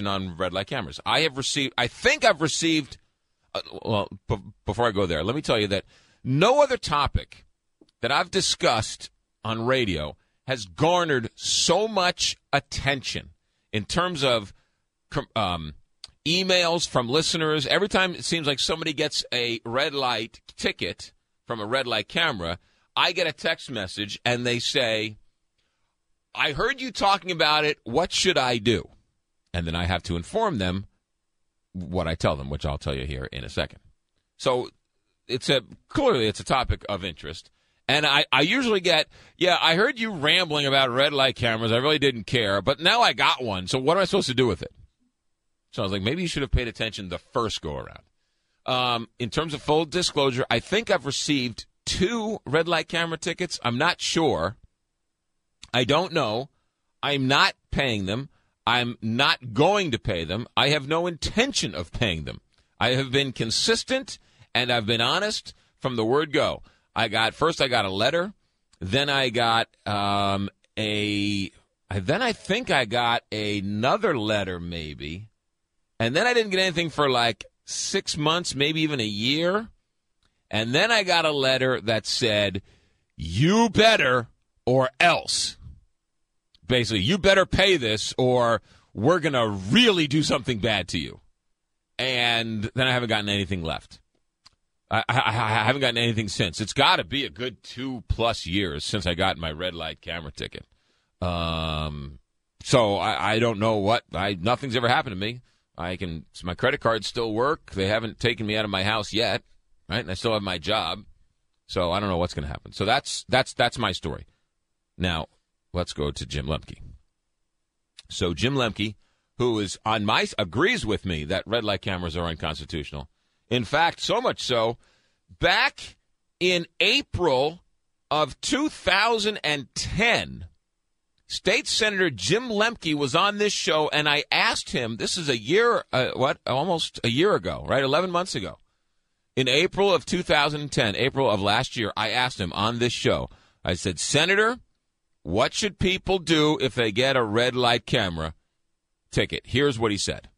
on red light cameras. I think I've received, before I go there, let me tell you that no other topic that I've discussed on radio has garnered so much attention in terms of emails from listeners. Every time it seems like somebody gets a red light ticket from a red light camera, I get a text message and they say, I heard you talking about it. What should I do? And then I have to inform them what I tell them, which I'll tell you here in a second. So clearly it's a topic of interest. And I usually get, I heard you rambling about red light cameras. I really didn't care, but now I got one. So what am I supposed to do with it? So I was like, maybe you should have paid attention the first go around. In terms of full disclosure, I think I've received 2 red light camera tickets. I'm not sure. I don't know. I'm not paying them. I'm not going to pay them. I have no intention of paying them. I have been consistent and I've been honest from the word go. I got a letter, then I got then I think I got another letter maybe, and then I didn't get anything for like 6 months, maybe even a year, and then I got a letter that said, you better or else. Basically, you better pay this or we're going to really do something bad to you. And then I haven't gotten anything left. I haven't gotten anything since. It's got to be a good 2+ years since I got my red light camera ticket. So I don't know what. Nothing's ever happened to me. My credit cards still work. They haven't taken me out of my house yet, right? And I still have my job. So I don't know what's going to happen. So that's my story. Now, let's go to Jim Lembke. So Jim Lembke, who is agrees with me that red light cameras are unconstitutional. In fact, so much so, back in April of 2010, State Senator Jim Lembke was on this show, and I asked him, this is almost a year ago, right, 11 months ago. In April of 2010, April of last year, I asked him on this show, I said, Senator, what should people do if they get a red light camera ticket? Here's what he said.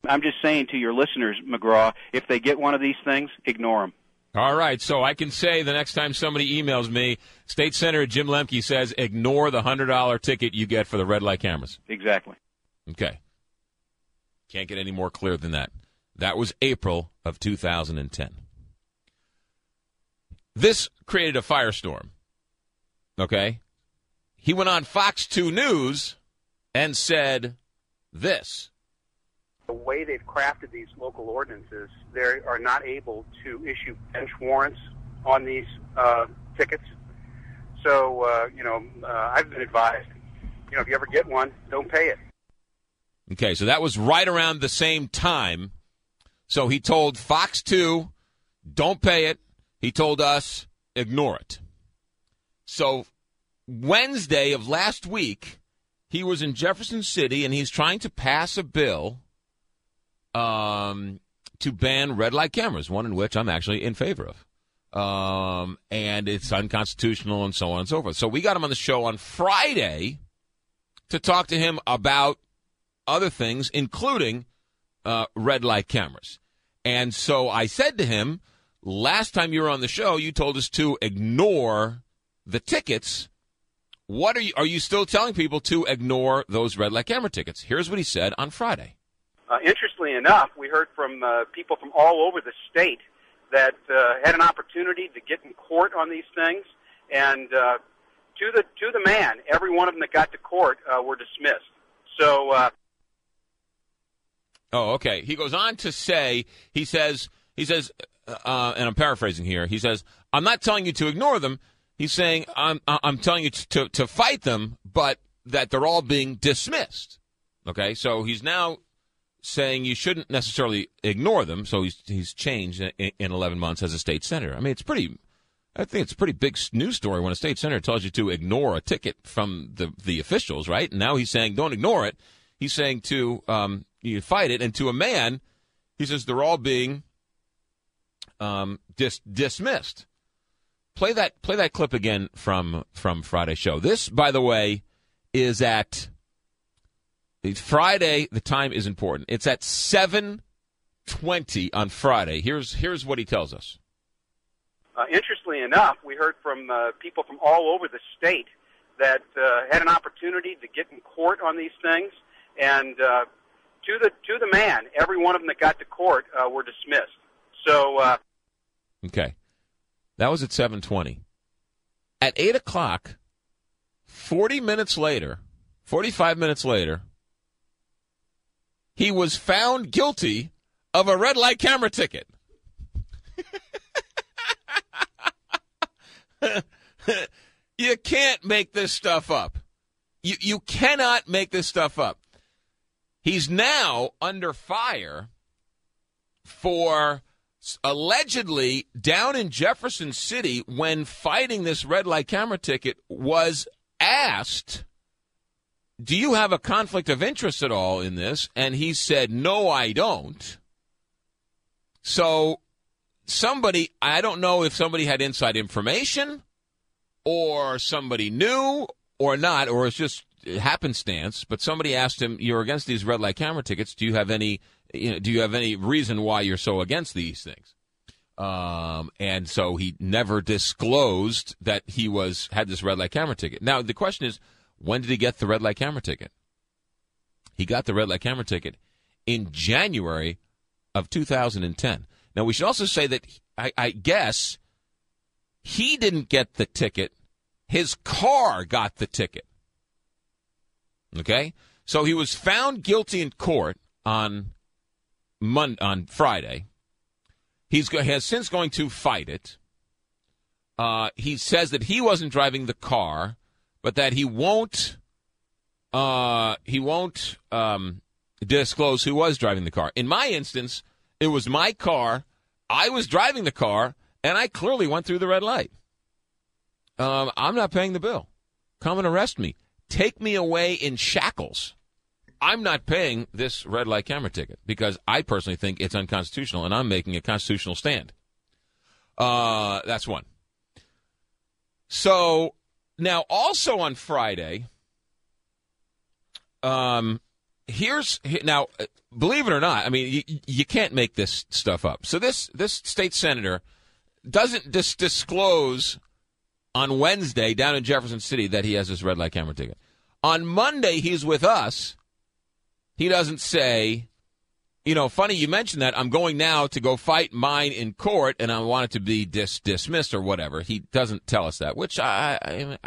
I'm just saying to your listeners, McGraw, if they get one of these things, ignore them. All right, so I can say the next time somebody emails me, State Senator Jim Lembke says, ignore the $100 ticket you get for the red light cameras. Exactly. Okay. Can't get any more clear than that. That was April of 2010. This created a firestorm, okay? He went on Fox 2 News and said this. The way they've crafted these local ordinances, they are not able to issue bench warrants on these tickets. So, I've been advised, if you ever get one, don't pay it. Okay, so that was right around the same time. So he told Fox 2, don't pay it. He told us, ignore it. So Wednesday of last week, he was in Jefferson City, and he's trying to pass a bill to ban red light cameras, one in which I'm actually in favor of. And it's unconstitutional and so on and so forth. So we got him on the show on Friday to talk to him about other things, including red light cameras. And so I said to him, last time you were on the show, you told us to ignore the tickets. What are you still telling people to ignore those red light camera tickets? Here's what he said on Friday. Interestingly enough, we heard from people from all over the state that had an opportunity to get in court on these things, and to the man, every one of them that got to court were dismissed. So. Oh, okay. He goes on to say, he says, and I'm paraphrasing here. He says, I'm not telling you to ignore them. He's saying, I'm telling you to fight them, but that they're all being dismissed. Okay, so he's now saying you shouldn't necessarily ignore them. So he's changed in 11 months as a state senator. I mean, I think it's a pretty big news story when a state senator tells you to ignore a ticket from the officials, right? And now he's saying don't ignore it. He's saying to you fight it, and to a man, he says they're all being dismissed. Play that clip again from Friday's show. This, by the way, is at Friday, the time is important. It's at 7:20 on Friday. Here's what he tells us. Interestingly enough, we heard from people from all over the state that had an opportunity to get in court on these things, and to the man, every one of them that got to court were dismissed. So, okay, that was at 7:20. At 8 o'clock, 45 minutes later, he was found guilty of a red light camera ticket. You can't make this stuff up. You cannot make this stuff up. He's now under fire for allegedly down in Jefferson City when fighting this red light camera ticket was asked, do you have a conflict of interest at all in this? And he said, no, I don't. So somebody, I don't know if somebody had inside information or somebody knew or not, or it's just happenstance, but somebody asked him, you're against these red light camera tickets. Do you have any reason why you're so against these things? And so he never disclosed that he had this red light camera ticket. Now, the question is, when did he get the red light camera ticket? He got the red light camera ticket in January of 2010. Now, we should also say that I guess he didn't get the ticket. His car got the ticket. Okay? So he was found guilty in court on Friday. He has since going to fight it. He says that he wasn't driving the car, but that he won't disclose who was driving the car. In my instance, it was my car. I was driving the car, and I clearly went through the red light. I'm not paying the bill. Come and arrest me. Take me away in shackles. I'm not paying this red light camera ticket because I personally think it's unconstitutional, and I'm making a constitutional stand. That's one. So now also on Friday, believe it or not, I mean, you can't make this stuff up. So this state senator doesn't disclose on Wednesday down in Jefferson City that he has this red light camera ticket. On Monday, he's with us. He doesn't say, funny you mentioned that. I'm going now to go fight mine in court, and I want it to be dismissed or whatever. He doesn't tell us that, which I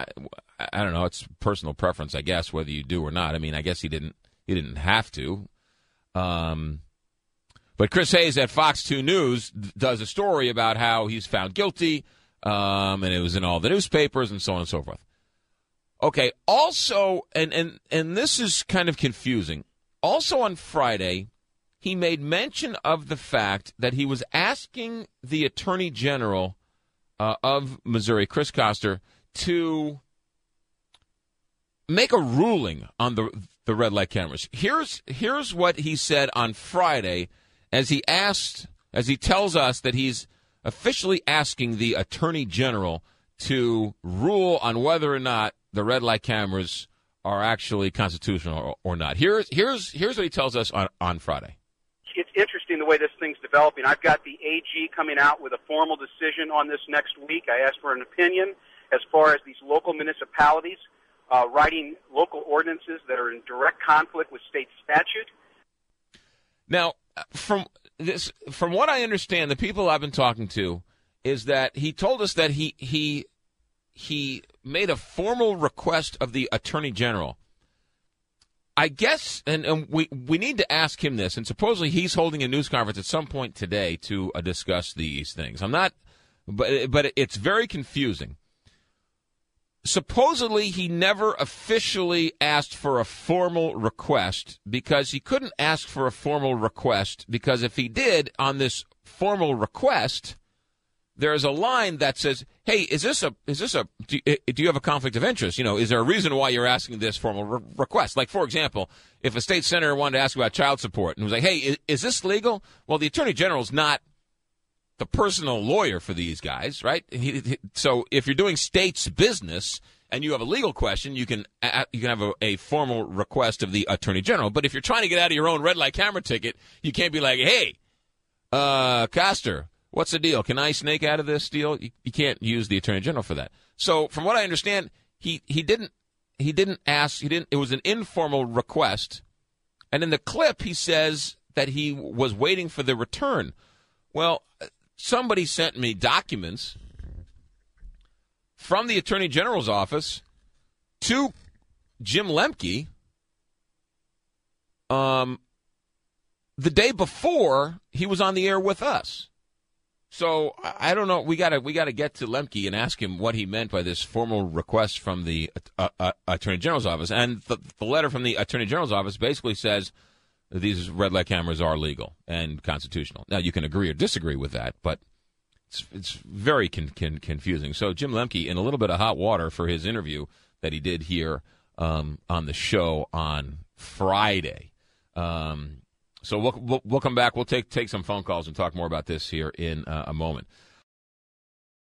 don't know. It's personal preference, I guess, whether you do or not. I mean, I guess he didn't have to. But Chris Hayes at Fox 2 News does a story about how he's found guilty, and it was in all the newspapers and so on and so forth. Okay, also, and this is kind of confusing. Also on Friday, he made mention of the fact that he was asking the Attorney General of Missouri, Chris Koster, to make a ruling on the red light cameras. Here's what he said on Friday as he tells us that he's officially asking the Attorney General to rule on whether or not the red light cameras are actually constitutional or not. Here's what he tells us on Friday. It's interesting the way this thing's developing. I've got the AG coming out with a formal decision on this next week. I asked for an opinion as far as these local municipalities writing local ordinances that are in direct conflict with state statute. Now, from what I understand, the people I've been talking to is that he told us that he made a formal request of the Attorney General. I guess, and we need to ask him this, and supposedly he's holding a news conference at some point today to discuss these things. But it's very confusing. Supposedly he never officially asked for a formal request because he couldn't ask for a formal request because if he did on this formal request, there's a line that says, "Hey, do you have a conflict of interest? Is there a reason why you're asking this formal request?" Like, for example, if a state senator wanted to ask about child support and was like, "Hey, is this legal?" Well, the Attorney General's not the personal lawyer for these guys, right? So if you're doing state's business and you have a legal question, you can have a formal request of the Attorney General. But if you're trying to get out of your own red light camera ticket, you can't be like, hey, Koster, what's the deal? Can I snake out of this deal? You can't use the Attorney General for that. So from what I understand, he didn't ask. It was an informal request. And in the clip, he says that he was waiting for the return. Well, somebody sent me documents from the Attorney General's office to Jim Lembke the day before he was on the air with us. So I don't know. We gotta get to Lembke and ask him what he meant by this formal request from the Attorney General's office. And the letter from the Attorney General's office basically says that these red light cameras are legal and constitutional. Now, you can agree or disagree with that, but it's very confusing. So Jim Lembke in a little bit of hot water for his interview that he did here on the show on Friday. So we'll come back. We'll take some phone calls and talk more about this here in a moment.